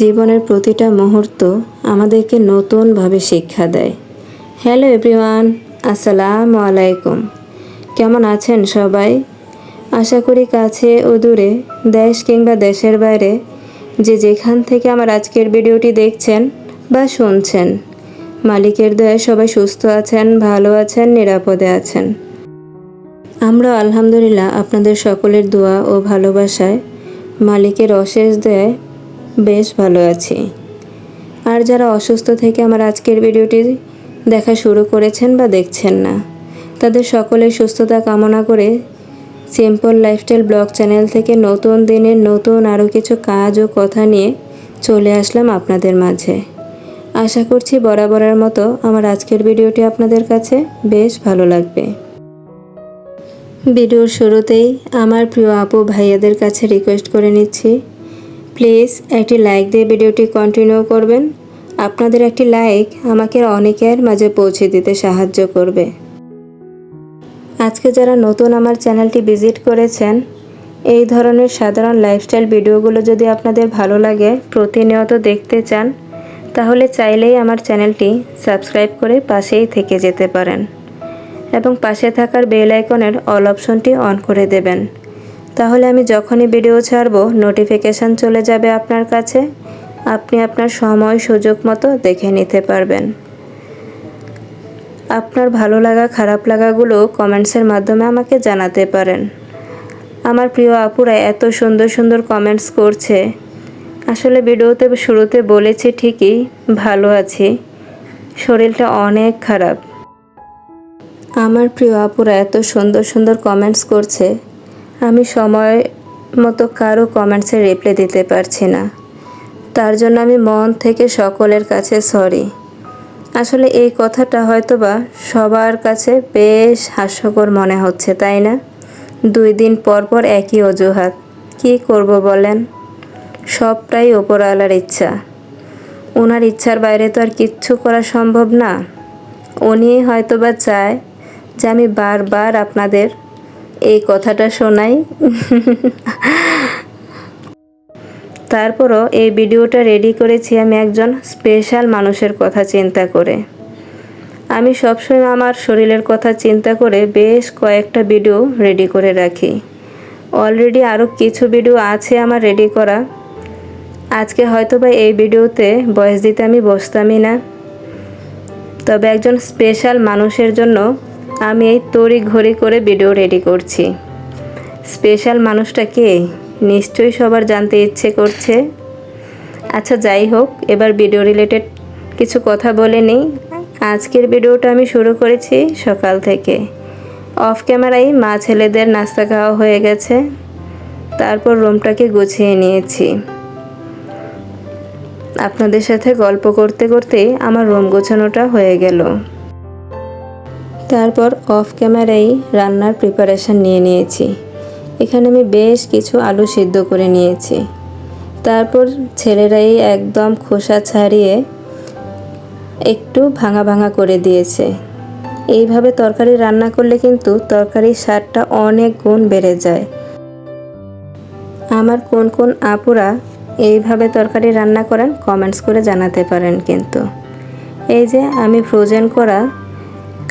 জীবনের প্রতিটা মুহূর্ত আমাদেরকে নতুনভাবে শিক্ষা দেয়। হ্যালো এভরিওয়ান, আসসালামু আলাইকুম। কেমন আছেন সবাই? আশা করি কাছে ও দূরে, দেশ কিংবা দেশের বাইরে যে যেখান থেকে আমার আজকের ভিডিওটি দেখছেন বা শুনছেন, মালিকের দয়ায় সবাই সুস্থ আছেন, ভালো আছেন, নিরাপদে আছেন। আমরা আলহামদুলিল্লাহ আপনাদের সকলের দোয়া ও ভালোবাসায় মালিকের অশেষ দয়ায় বেশ ভালো আছি। আর যারা অসুস্থ থেকে আমার আজকের ভিডিওটি দেখা শুরু করেছেন বা দেখছেন না, তাদের সকলের সুস্থতা কামনা করে সিম্পল লাইফস্টাইল ব্লগ চ্যানেল থেকে নতুন দিনের নতুন আরও কিছু কাজ ও কথা নিয়ে চলে আসলাম আপনাদের মাঝে। আশা করছি বরাবরের মতো আমার আজকের ভিডিওটি আপনাদের কাছে বেশ ভালো লাগবে। ভিডিওর শুরুতেই আমার প্রিয় আপু ভাইয়াদের কাছে রিকোয়েস্ট করে নিচ্ছি, প্লিজ একটি লাইক দিয়ে ভিডিওটি কন্টিনিউ করবেন। আপনাদের একটি লাইক আমাকে অনেকের মাঝে পৌঁছে দিতে সাহায্য করবে। আজকে যারা নতুন আমার চ্যানেলটি ভিজিট করেছেন, এই ধরনের সাধারণ লাইফস্টাইল ভিডিওগুলো যদি আপনাদের ভালো লাগে, প্রতিনিয়ত দেখতে চান, তাহলে চাইলেই আমার চ্যানেলটি সাবস্ক্রাইব করে পাশেই থেকে যেতে পারেন এবং পাশে থাকার বেল আইকনের অল অপশনটি অন করে দেবেন। তাহলে আমি যখনই ভিডিও ছাড়ব নোটিফিকেশান চলে যাবে আপনার কাছে, আপনি আপনার সময় সুযোগ মতো দেখে নিতে পারবেন। আপনার ভালো লাগা খারাপ লাগাগুলো কমেন্টসের মাধ্যমে আমাকে জানাতে পারেন। আমার প্রিয় আপুরা এত সুন্দর সুন্দর কমেন্টস করছে। আসলে ভিডিওতে শুরুতে বলেছি ঠিকই, ভালো আছি, শরীরটা অনেক খারাপ। আমার প্রিয় আপুরা এত সুন্দর সুন্দর কমেন্টস করছে, আমি সময় মতো কারো কমেন্টসে রিপ্লাই দিতে পারছি না। তার জন্য আমি মন থেকে সকলের কাছে সরি। আসলে এই কথাটা হয়তোবা সবার কাছে বেশ হাস্যকর মনে হচ্ছে, তাই না? 2 দিন পর পর একই অজুহাত, কি করব বলেন? সবটাই ওপরওয়ালার ইচ্ছা। ওনার ইচ্ছার বাইরে তো আর কিচ্ছু করা সম্ভব না। উনি হয়তোবা চায় যে আমি বারবার আপনাদের এই কথাটা শোনাই। তারপরও এই ভিডিওটা রেডি করেছি আমি একজন স্পেশাল মানুষের কথা চিন্তা করে। আমি সবসময় আমার শরীরের কথা চিন্তা করে বেশ কয়েকটা ভিডিও রেডি করে রাখি। অলরেডি আরও কিছু ভিডিও আছে আমার রেডি করা। আজকে হয়তোবা এই ভিডিওতে ভয়েস দিতে আমি বসতামই না, তবে একজন স্পেশাল মানুষের জন্য আমি এই তড়িঘড়ি করে ভিডিও রেডি করছি। স্পেশাল মানুষটা কে নিশ্চয়ই সবার জানতে ইচ্ছে করছে। আচ্ছা যাই হোক, এবার ভিডিও রিলেটেড কিছু কথা বলে নিই। আজকের ভিডিওটা আমি শুরু করেছি সকাল থেকে। অফ ক্যামেরায় মা ছেলেদের নাস্তা খাওয়া হয়ে গেছে, তারপর রুমটাকে গুছিয়ে নিয়েছি। আপনাদের সাথে গল্প করতে করতে আমার রুম গোছানোটা হয়ে গেল। তারপর অফ ক্যামেরায় রান্নার প্রিপারেশান নিয়ে নিয়েছি। এখানে আমি বেশ কিছু আলু সিদ্ধ করে নিয়েছি। তারপর ছেলেরাই একদম খোসা ছাড়িয়ে একটু ভাঙা ভাঙা করে দিয়েছে। এইভাবে তরকারি রান্না করলে কিন্তু তরকারির স্বাদটা অনেক গুণ বেড়ে যায়। আমার কোন কোন আপুরা এইভাবে তরকারি রান্না করেন কমেন্টস করে জানাতে পারেন কিন্তু। এই যে আমি ফ্রোজেন করা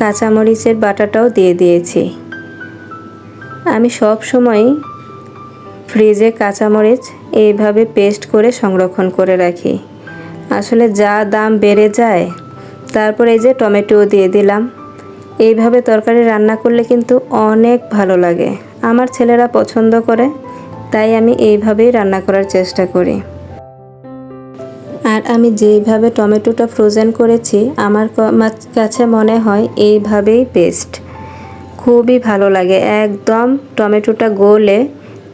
কাঁচামরিচের বাটাটাও দিয়ে দিয়েছি। আমি সব সময় ফ্রিজে কাঁচামরিচ এইভাবে পেস্ট করে সংরক্ষণ করে রাখি। আসলে যা দাম বেড়ে যায়। তারপর এই যে টমেটোও দিয়ে দিলাম। এইভাবে তরকারি রান্না করলে কিন্তু অনেক ভালো লাগে। আমার ছেলেরা পছন্দ করে, তাই আমি এইভাবেই রান্না করার চেষ্টা করি। আর আমি যেইভাবে টমেটোটা ফ্রোজেন করেছি, আমার কাছে মনে হয় এইভাবেই বেস্ট। খুবই ভালো লাগে, একদম টমেটোটা গলে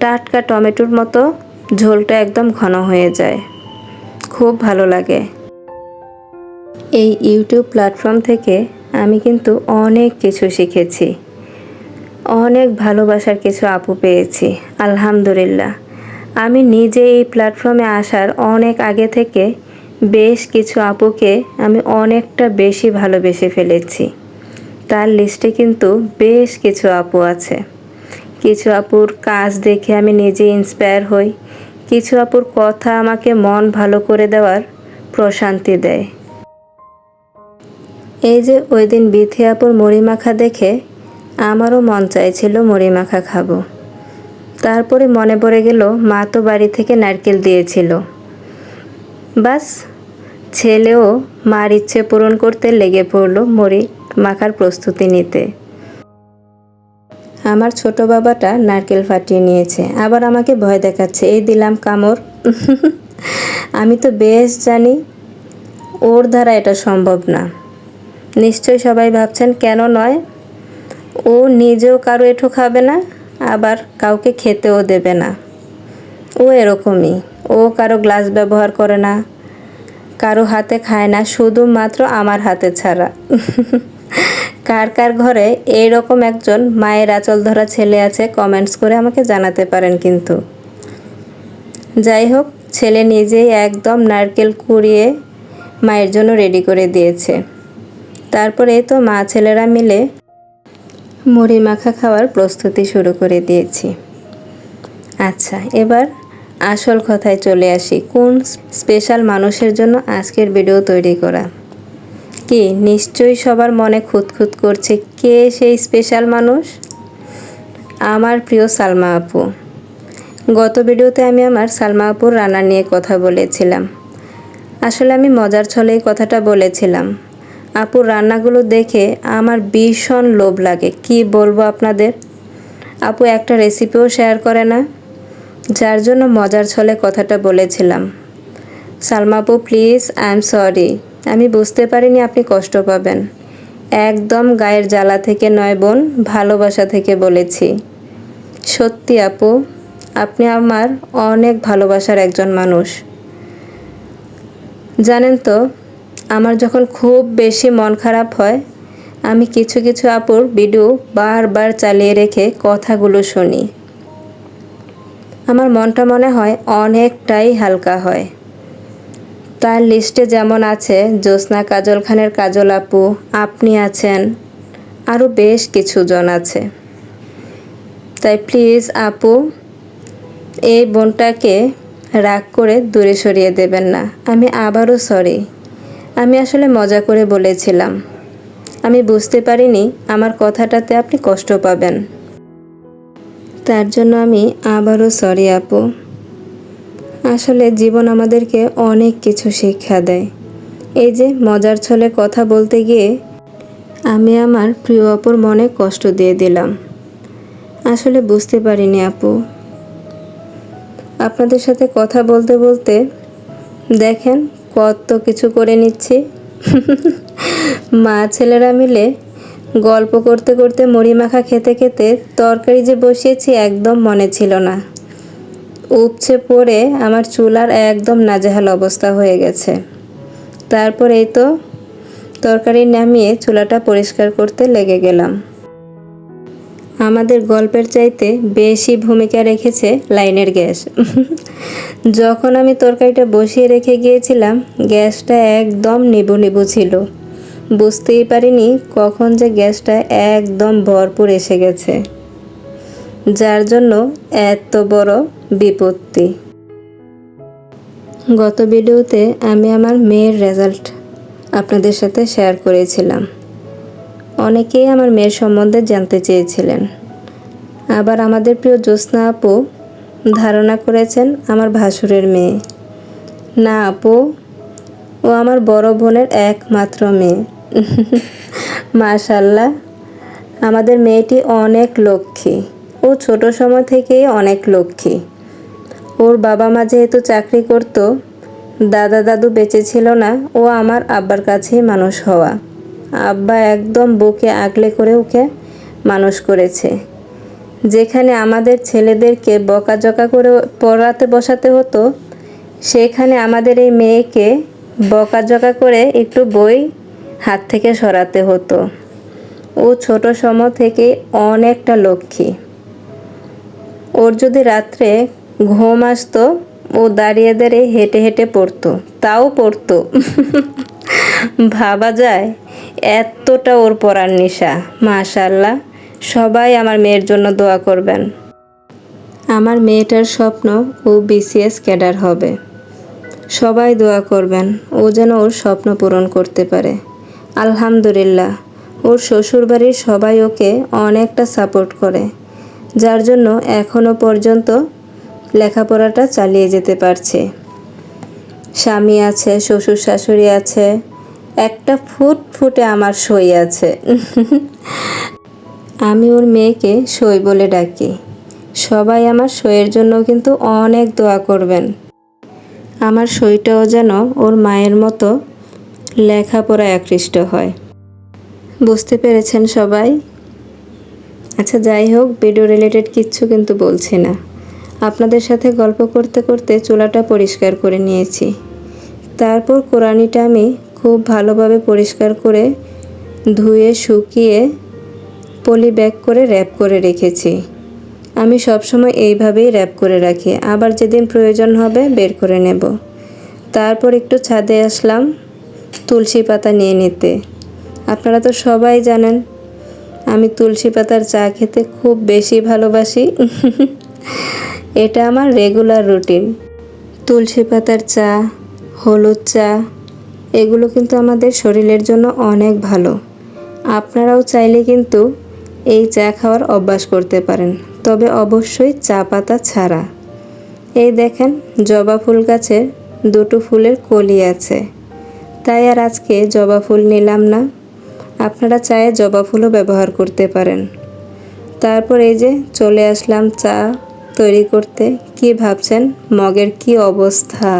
টাটকা টমেটোর মতো ঝোলটা একদম ঘন হয়ে যায়, খুব ভালো লাগে। এই ইউটিউব প্ল্যাটফর্ম থেকে আমি কিন্তু অনেক কিছু শিখেছি, অনেক ভালোবাসার কিছু আপু পেয়েছি আলহামদুলিল্লাহ। আমি নিজে এই প্ল্যাটফর্মে আসার অনেক আগে থেকে বেশ কিছু আপুকে আমি অনেকটা বেশি ভালোবেসে ফেলেছি। তার লিস্টে কিন্তু বেশ কিছু আপু আছে। কিছু আপুর কাজ দেখে আমি নিজে ইন্সপায়ার হই, কিছু আপুর কথা আমাকে মন ভালো করে দেওয়ার প্রশান্তি দেয়। এই যে ওই দিন বিথি আপুর মুড়ি মাখা দেখে আমারও মন চাইছিল মুড়ি মাখা খাবো। তারপরে মনে পড়ে গেল মা তো বাড়ি থেকে নারকেল দিয়েছিল। বাস ছেলেও মার ইচ্ছে পূরণ করতে লেগে পড়লো মুড়ি মাখার প্রস্তুতি নিতে। আমার ছোট বাবাটা নারকেল ফাটিয়ে নিয়েছে, আবার আমাকে ভয় দেখাচ্ছে, এই দিলাম কামড়। আমি তো বেশ জানি ওর দ্বারা এটা সম্ভব না। নিশ্চয়ই সবাই ভাবছেন কেন নয়, ও নিজেও কারো এঁঠো খাবে না, আবার কাউকে খেতেও দেবে না। ও এরকমই, ও কারো গ্লাস ব্যবহার করে না, কারো হাতে খায় না, শুধুমাত্র আমার হাতে ছাড়া। কার কার ঘরে এইরকম একজন মায়ের আঁচল ধরা ছেলে আছে কমেন্টস করে আমাকে জানাতে পারেন কিন্তু। যাই হোক, ছেলে নিজেই একদম নারকেল কুড়িয়ে মায়ের জন্য রেডি করে দিয়েছে। তারপরে তো মা ছেলেরা মিলে মুড়ি মাখা খাওয়ার প্রস্তুতি শুরু করে দিয়েছি। আচ্ছা, এবার আসল কথায় চলে আসি, কোন স্পেশাল মানুষের জন্য আজকের ভিডিও তৈরি করা। কি নিশ্চয়ই সবার মনে খুঁতখুত করছে, কে সেই স্পেশাল মানুষ? আমার প্রিয় সালমা আপু। গত ভিডিওতে আমি আমার সালমা আপুর রান্না নিয়ে কথা বলেছিলাম। আসলে আমি মজার ছলেই কথাটা বলেছিলাম। আপুর রান্নাগুলো দেখে আমার ভীষণ লোভ লাগে, কি বলবো আপনাদের। আপু একটা রেসিপিও শেয়ার করে না, যার জন্য মজার ছলে কথাটা বলেছিলাম। সালমা আপু প্লিজ, আই এম সরি, আমি বুঝতে পারিনি আপনি কষ্ট পাবেন। একদম গায়ের জ্বালা থেকে নয় বোন, ভালোবাসা থেকে বলেছি। সত্যি আপু, আপনি আমার অনেক ভালোবাসার একজন মানুষ। জানেন তো, আমার যখন খুব বেশি মন খারাপ হয়, আমি কিছু কিছু আপুর ভিডিও বারবার চালিয়ে রেখে কথাগুলো শুনি। আমার মনটা মনে হয় অনেকটাই হালকা হয়। তার লিস্টে যেমন আছে জ্যোৎস্না কাজল খানের কাজল আপু, আপনি আছেন, আরও বেশ কিছু জন আছে। তাই প্লিজ আপু, এই বোনটাকে রাগ করে দূরে সরিয়ে দেবেন না। আমি আবারও সরি, আমি আসলে মজা করে বলেছিলাম। আমি বুঝতে পারিনি আমার কথাটাতে আপনি কষ্ট পাবেন, তার জন্য আমি আবারও সরি আপু। আসলে জীবন আমাদেরকে অনেক কিছু শিক্ষা দেয়। এই যে মজার ছলে কথা বলতে গিয়ে আমি আমার প্রিয় আপুর মনে কষ্ট দিয়ে দিলাম। আসলে বুঝতে পারিনি আপু। আপনাদের সাথে কথা বলতে বলতে দেখেন কত কিছু করে নিচ্ছি। মা ছেলেরা মিলে গল্প করতে করতে মুড়ি মাখা খেতে খেতে তরকারি যে বসিয়েছি একদম মনে ছিল না। উপচে পড়ে আমার চুলার একদম নাজেহাল অবস্থা হয়ে গেছে। তারপর এই তো তরকারি নামিয়ে চুলাটা পরিষ্কার করতে লেগে গেলাম। আমাদের গল্পের চাইতে বেশি ভূমিকা রেখেছে লাইনের গ্যাস। যখন আমি তরকারিটা বসিয়ে রেখে গিয়েছিলাম, গ্যাসটা একদম নিবু নিবু ছিল। বুঝতেই পারিনি কখন যে গ্যাসটা একদম ভরপুর এসে গেছে, যার জন্য এত বড় বিপত্তি। গত ভিডিওতে আমি আমার মেয়ের রেজাল্ট আপনাদের সাথে শেয়ার করেছিলাম। অনেকেই আমার মেয়ের সম্বন্ধে জানতে চেয়েছিলেন। আবার আমাদের প্রিয় জ্যোৎস্না আপু ধারণা করেছেন আমার ভাসুরের মেয়ে। না আপু, ও আমার বড় বোনের একমাত্র মেয়ে। মাশাআল্লাহ, আমাদের মেয়েটি অনেক লক্ষ্মী। ও ছোট সময় থেকেই অনেক লক্ষ্মী। ওর বাবা মা যেহেতু চাকরি করত, দাদা দাদু বেঁচে ছিল না, ও আমার আব্বার কাছেই মানুষ হওয়া। আব্বা একদম বুকে আগলে করে ওকে মানুষ করেছে। যেখানে আমাদের ছেলেদেরকে বকাঝকা করে পড়াতে বসাতে হতো, সেখানে আমাদের এই মেয়েকে বকাঝকা করে একটু বই হাত থেকে সরাতে হতো। ও ছোট সময় থেকে অনেকটা লক্ষ্মী। ওর যদি রাত্রে ঘুম আসতো, ও দাঁড়িয়ে দাঁড়িয়ে হেঁটে হেঁটে পড়তো, তাও পড়তো। ভাবা যায় এতটা ওর পড়ার নেশা। মাশাআল্লাহ, সবাই আমার মেয়ের জন্য দোয়া করবেন। আমার মেয়েটার স্বপ্ন ও বিসিএস ক্যাডার হবে। সবাই দোয়া করবেন ও যেন ওর স্বপ্ন পূরণ করতে পারে। আলহামদুলিল্লাহ, ওর শ্বশুরবাড়ির সবাই ওকে অনেকটা সাপোর্ট করে, যার জন্য এখনও পর্যন্ত লেখাপড়াটা চালিয়ে যেতে পারছে। স্বামী আছে, শ্বশুর শাশুড়ি আছে, একটা ফুটফুটে আমার সই আছে। আমি ওর মেয়েকে সই বলে ডাকি। সবাই আমার সইয়ের জন্য কিন্তু অনেক দোয়া করবেন। আমার সইটাও যেন ওর মায়ের মতো লেখাপড়ায় আকৃষ্ট হয়। বুঝতে পেরেছেন সবাই? আচ্ছা, যাই হোক, ভিডিও রিলেটেড কিচ্ছু কিন্তু বলছি না। আপনাদের সাথে গল্প করতে করতে চুলাটা পরিষ্কার করে নিয়েছি। তারপর কোরানিটা আমি খুব ভালোভাবে পরিষ্কার করে ধুয়ে শুকিয়ে পলি ব্যাগ করে র্যাপ করে রেখেছি। আমি সবসময় এইভাবেই র্যাপ করে রাখি, আবার যেদিন প্রয়োজন হবে বের করে নেব। তারপর একটু ছাদে আসলাম তুলসী পাতা নিয়ে নিতে। আপনারা তো সবাই জানেন আমি তুলসী পাতার চা খেতে খুব বেশি ভালোবাসি। এটা আমার রেগুলার রুটিন। তুলসী পাতার চা, হলুদ চা, এগুলো কিন্তু আমাদের শরীরের জন্য অনেক ভালো। আপনারাও চাইলে কিন্তু এই চা খাওয়ার অভ্যাস করতে পারেন, তবে অবশ্যই চা পাতা ছাড়া। এই দেখেন, জবা ফুল গাছের দুটো ফুলের কলি আছে, তাই আর আজকে জবা ফুল নিলাম না। আপনারা চায়ে জবা ফুলও ব্যবহার করতে পারেন। তারপর এই যে চলে আসলাম চা তৈরি করতে। কি ভাবছেন মগের কি অবস্থা?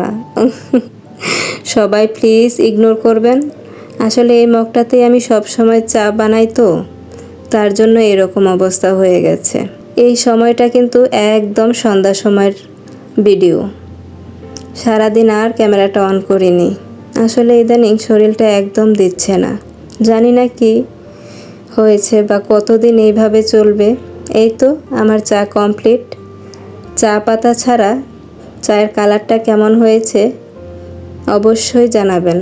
সবাই প্লিজ ইগনোর করবেন। আসলে এই মগটাতেই আমি সবসময় চা বানাই, তো তার জন্য এরকম অবস্থা হয়ে গেছে। এই সময়টা কিন্তু একদম সন্ধ্যা সময়ের ভিডিও। সারাদিন আর ক্যামেরাটা অন করিনি। আসলে ইদানিং শরীরটা একদম দিচ্ছে না, জানি না কি হয়েছে বা কতদিন এইভাবে চলবে। এই তো আমার চা কমপ্লিট। চা পাতা ছাড়া চায়ের কালারটা কেমন হয়েছে অবশ্যই জানাবেন।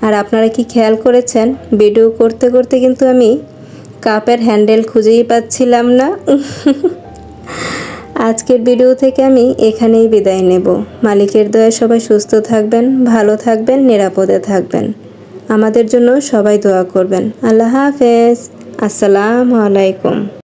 আর আপনারা কি খেয়াল করেছেন, ভিডিও করতে করতে কিন্তু আমি কাপের হ্যান্ডেল খুঁজেই পাচ্ছিলাম না। আজকের ভিডিও থেকে আমি এখানেই বিদায় নেব। মালিকের দয়ায় সবাই সুস্থ থাকবেন, ভালো থাকবেন, নিরাপদে থাকবেন। আমাদের জন্য সবাই দোয়া করবেন। আল্লাহ হাফেজ। আসসালামু আলাইকুম।